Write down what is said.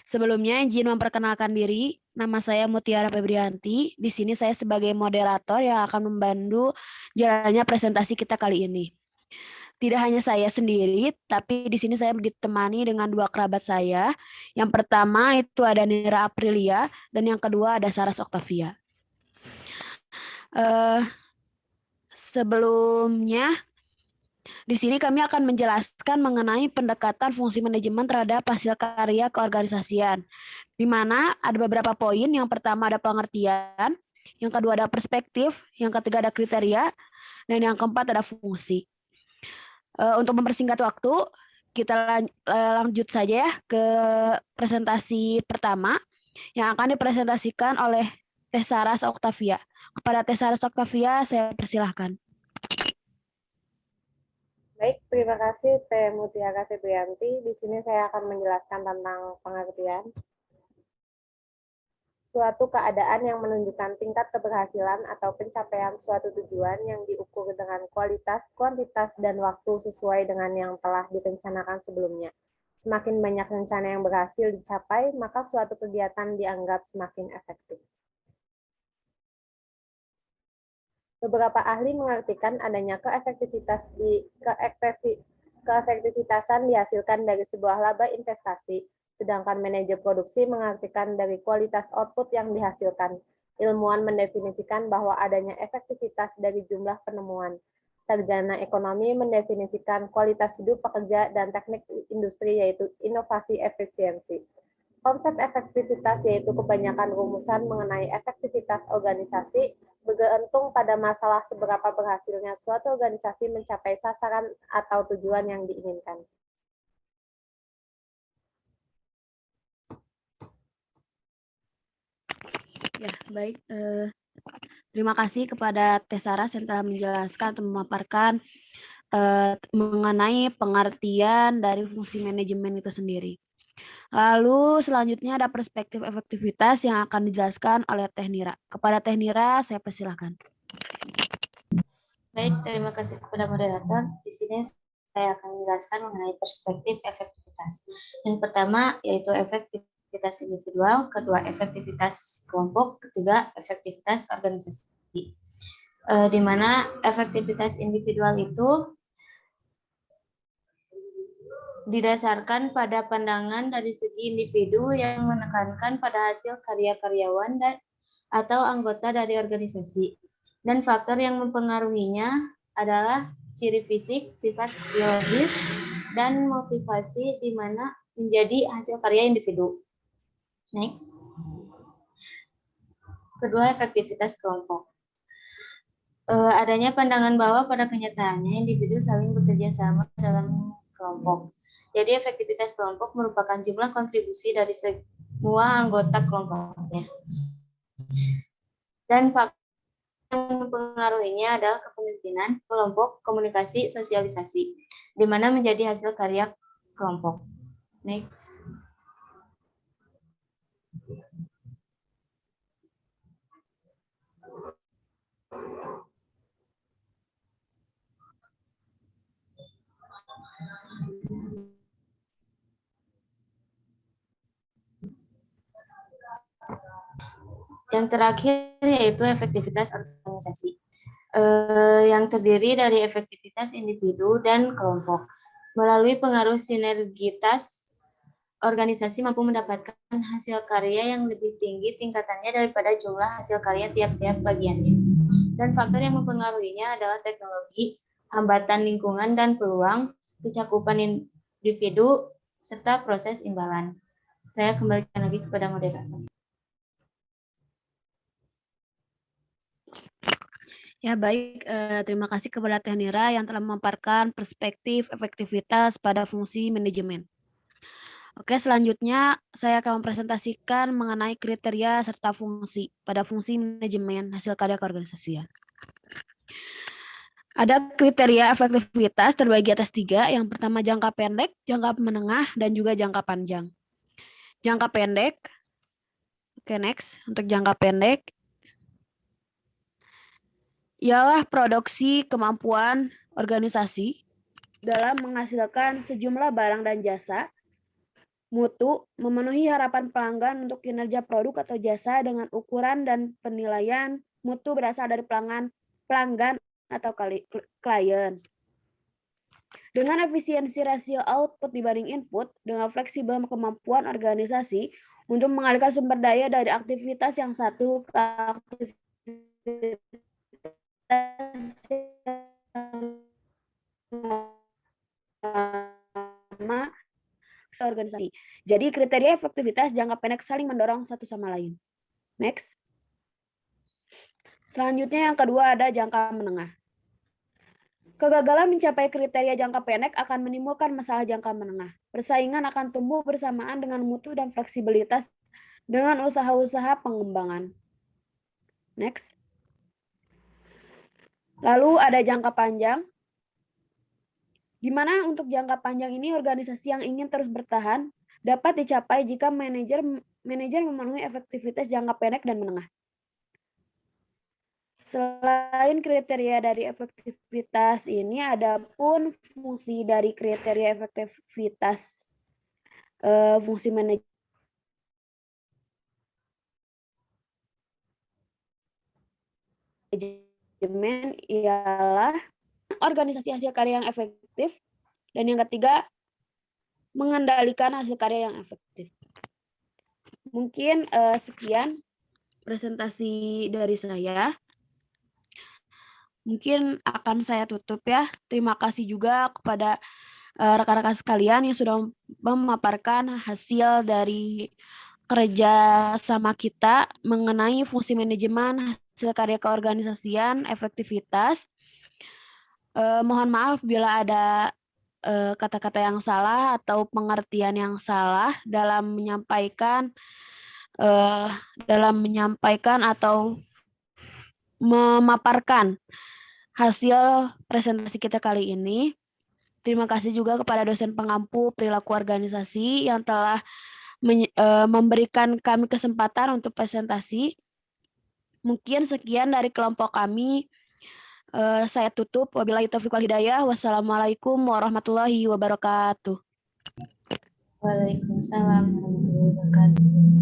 Sebelumnya izin memperkenalkan diri, nama saya Mutiara Febrianti. Di sini saya sebagai moderator yang akan membantu jalannya presentasi kita kali ini. Tidak hanya saya sendiri, tapi di sini saya ditemani dengan dua kerabat saya. Yang pertama itu ada Nira Aprilia dan yang kedua ada Saras Octavia. Sebelumnya di sini kami akan menjelaskan mengenai pendekatan fungsi manajemen terhadap hasil karya keorganisasian, di mana ada beberapa poin. Yang pertama ada pengertian, yang kedua ada perspektif, yang ketiga ada kriteria, dan yang keempat ada fungsi. Untuk mempersingkat waktu, kita lanjut saja ya ke presentasi pertama yang akan dipresentasikan oleh Teh Saras Octavia. Kepada Teh Saras Octavia, saya persilahkan. Baik, terima kasih Teh Mutiara Febrianti. Di sini saya akan menjelaskan tentang pengertian. Suatu keadaan yang menunjukkan tingkat keberhasilan atau pencapaian suatu tujuan yang diukur dengan kualitas, kuantitas, dan waktu sesuai dengan yang telah direncanakan sebelumnya. Semakin banyak rencana yang berhasil dicapai, maka suatu kegiatan dianggap semakin efektif. Beberapa ahli mengartikan adanya keefektivitasan dihasilkan dari sebuah laba investasi, sedangkan manajer produksi mengartikan dari kualitas output yang dihasilkan. Ilmuwan mendefinisikan bahwa adanya efektivitas dari jumlah penemuan. Sarjana ekonomi mendefinisikan kualitas hidup pekerja dan teknik industri yaitu inovasi efisiensi. Konsep efektivitas yaitu kebanyakan rumusan mengenai efektivitas organisasi bergantung pada masalah seberapa berhasilnya suatu organisasi mencapai sasaran atau tujuan yang diinginkan. Ya, baik. Terima kasih kepada Teh Saras yang telah menjelaskan atau memaparkan mengenai pengertian dari fungsi manajemen itu sendiri. Lalu selanjutnya ada perspektif efektivitas yang akan dijelaskan oleh Teh Nira. Kepada Teh Nira, saya persilahkan. Baik, terima kasih kepada moderator. Di sini saya akan menjelaskan mengenai perspektif efektivitas. Yang pertama yaitu efektivitas individual, kedua efektivitas kelompok, ketiga efektivitas organisasi. Di mana efektivitas individual itu didasarkan pada pandangan dari segi individu yang menekankan pada hasil karya karyawan dan atau anggota dari organisasi. Dan faktor yang mempengaruhinya adalah ciri fisik, sifat biologis, dan motivasi di mana menjadi hasil karya individu. Next. Kedua, efektivitas kelompok. Adanya pandangan bahwa pada kenyataannya individu saling bekerja sama dalam kelompok. Jadi efektivitas kelompok merupakan jumlah kontribusi dari semua anggota kelompoknya. Dan faktor yang mempengaruhinya adalah kepemimpinan, kelompok, komunikasi, sosialisasi, di mana menjadi hasil karya kelompok. Next. Yang terakhir yaitu efektivitas organisasi, yang terdiri dari efektivitas individu dan kelompok. Melalui pengaruh sinergitas, organisasi mampu mendapatkan hasil karya yang lebih tinggi tingkatannya daripada jumlah hasil karya tiap-tiap bagiannya. Dan faktor yang mempengaruhinya adalah teknologi, hambatan lingkungan dan peluang, kecakupan individu, serta proses imbalan. Saya kembalikan lagi kepada moderator. Ya, baik. Terima kasih kepada Teh Nira yang telah memaparkan perspektif efektivitas pada fungsi manajemen. Oke, selanjutnya saya akan mempresentasikan mengenai kriteria serta fungsi pada fungsi manajemen hasil karya keorganisasian. Ada kriteria efektivitas terbagi atas 3. Yang pertama jangka pendek, jangka menengah, dan juga jangka panjang. Jangka pendek, oke next. Untuk jangka pendek, ialah produksi kemampuan organisasi dalam menghasilkan sejumlah barang dan jasa Mutu memenuhi harapan pelanggan untuk kinerja produk atau jasa dengan ukuran dan penilaian mutu berasal dari pelanggan atau klien. Dengan efisiensi rasio output dibanding input, dengan fleksibel kemampuan organisasi untuk mengalihkan sumber daya dari aktivitas yang satu ke aktivitas yang organisasi. Jadi kriteria efektivitas jangka pendek saling mendorong satu sama lain. Next. Selanjutnya yang kedua ada jangka menengah. Kegagalan mencapai kriteria jangka pendek akan menimbulkan masalah jangka menengah. Persaingan akan tumbuh bersamaan dengan mutu dan fleksibilitas dengan usaha-usaha pengembangan. Next. Lalu ada jangka panjang, di mana untuk jangka panjang ini organisasi yang ingin terus bertahan dapat dicapai jika manajer memenuhi efektivitas jangka pendek dan menengah. Selain kriteria dari efektivitas ini, ada pun fungsi dari kriteria efektivitas fungsi manajemen ialah organisasi hasil karya yang efektif, dan yang ketiga mengendalikan hasil karya yang efektif. Mungkin sekian presentasi dari saya. Mungkin akan saya tutup ya. Terima kasih juga kepada rekan-rekan sekalian yang sudah memaparkan hasil dari kerja sama kita mengenai fungsi manajemen, hasil karya keorganisasian, efektivitas. Mohon maaf bila ada kata-kata yang salah atau pengertian yang salah dalam menyampaikan atau memaparkan hasil presentasi kita kali ini. Terima kasih juga kepada dosen pengampu perilaku organisasi yang telah memberikan kami kesempatan untuk presentasi. Mungkin sekian dari kelompok kami. Saya tutup. Wabillahi taufiq wal hidayah. Wassalamualaikum warahmatullahi wabarakatuh. Waalaikumsalam warahmatullahi wabarakatuh.